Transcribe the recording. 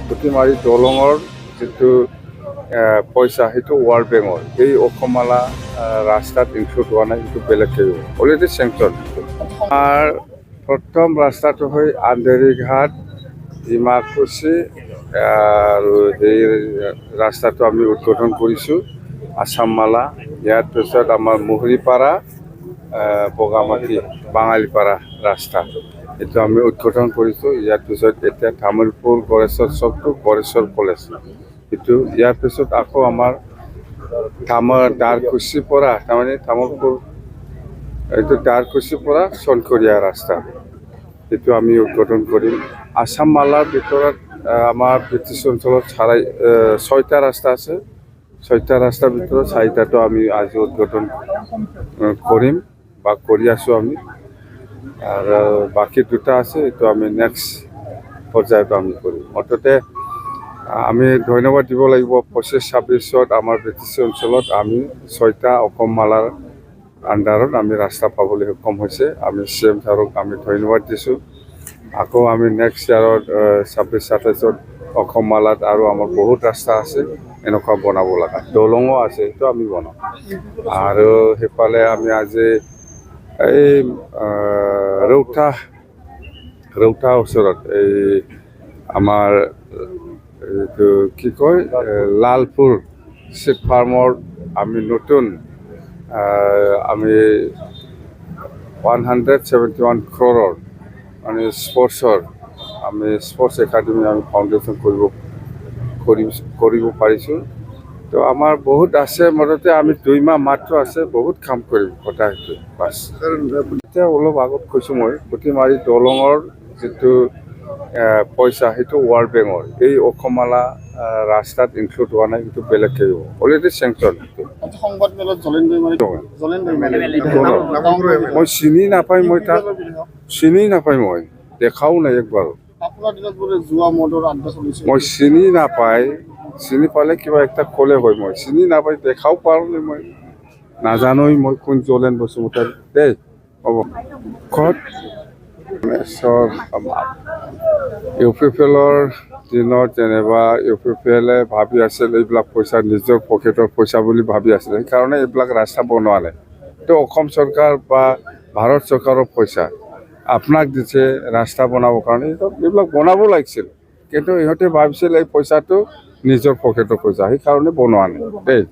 পুটিমাৰী দলঙৰ যিটো পইচা সেইটো ৱৰ্ল্ড বেংকৰ এই অসমমালা ৰাস্তাত ইনক্লুড হোৱা নাই, সেইটো বেলেগকৈ অলৰেডি চেংচন। আমাৰ প্ৰথম ৰাস্তাটো হৈ আন্ধেৰীঘাট ডিমাকুচি আৰু সেই ৰাস্তাটো আমি উদ্বোধন কৰিছোঁ, আছামমালা। ইয়াৰ পিছত আমাৰ মুহুৰীপাৰা বগামাটি বাঙালীপাৰা ৰাস্তা এইটো আমি উদ্বোধন কৰিছোঁ। ইয়াৰ পিছত এতিয়া তামোলপুৰ গড়েশ্বৰ চকটো গড়েশ্বৰ কলেজ এইটো। ইয়াৰ পিছত আকৌ আমাৰ দাৰকুচিৰ পৰা তাৰমানে তামোলপুৰ এইটো দাৰকুচিৰ পৰা চনখৰীয়া ৰাস্তা এইটো আমি উদ্বোধন কৰিম। আছামমালাৰ ভিতৰত আমাৰ ব্ৰিটিছ অঞ্চলত 6টা ৰাস্তা আছে। 6টা ৰাস্তাৰ ভিতৰত 4টাটো আমি আজি উদ্বোধন কৰিম বা কৰি আছোঁ আমি, আৰু বাকী 2টা আছে, এইটো আমি নেক্সট পৰ্যায়ত আমি কৰিম। মুঠতে আমি ধন্যবাদ দিব লাগিব 25-26ত আমাৰ ব্ৰিটিছ অঞ্চলত আমি 6টা অসমমালাৰ আণ্ডাৰত আমি ৰাস্তা পাবলৈ সক্ষম হৈছে। আমি CM ছাৰক আমি ধন্যবাদ দিছোঁ। আকৌ আমি নেক্সট ইয়াৰত 26-27ত অসমমালাত আৰু আমাৰ বহুত ৰাস্তা আছে এনেকুৱা বনাব লগা, দলঙো আছে, সেইটো আমি বনাম। আৰু সেইফালে আমি আজি এই ৰৌতা ওচৰত এই আমাৰ এইটো কি কয় লালপুৰ চিপ ফাৰ্মৰ আমি নতুন আমি 171 crore মানে স্পৰ্টছৰ আমি স্পৰ্টছ একাডেমি আমি ফাউণ্ডেশ্যন কৰিব পাৰিছোঁ। তো আমাৰ বহুত আছে, মুঠতে আমি 2 মাহ মাত্ৰ আছে, বহুত কাম কৰিম কথা সেইটো বাছ। এতিয়া অলপ আগত কৈছোঁ মই, পুটিমাৰী দলঙৰ যিটো পইচা সেইটো ৱৰ্ল্ড বেংকৰ এই অসমমালা ৰাস্তাত ইনক্লুড হোৱা নাই, সেইটো বেলেগকৈ অলৰেডি চেংচন। মই চিনি নাপাই, মই তাক চিনি নাপাই, মই দেখাও নাই একবাৰো। মই চিনি নাপাই, চিনি পালে কিবা একটা ক'লে হয়, মই চিনি নাপাই, দেখাও পাৰোঁ নাই, মই নাজানোই মই কোন জলেন বসুমতাৰী দেই। হ'ব ক'ত UPPLৰ দিনত যেনিবা UPPLে ভাবি আছিল এইবিলাক পইচা নিজৰ পকেটৰ পইচা বুলি ভাবি আছিল, সেইকাৰণে এইবিলাক ৰাস্তা বনোৱা নাই। তো অসম চৰকাৰ বা ভাৰত চৰকাৰৰ পইচা আপোনাক দিছে ৰাস্তা বনাবৰ কাৰণে, এইবিলাক বনাব লাগিছিল, কিন্তু ইহঁতে ভাবিছিল এই পইচাটো নিজৰ পকেটৰ পইচা, সেইকাৰণে বনোৱা নাই দেই।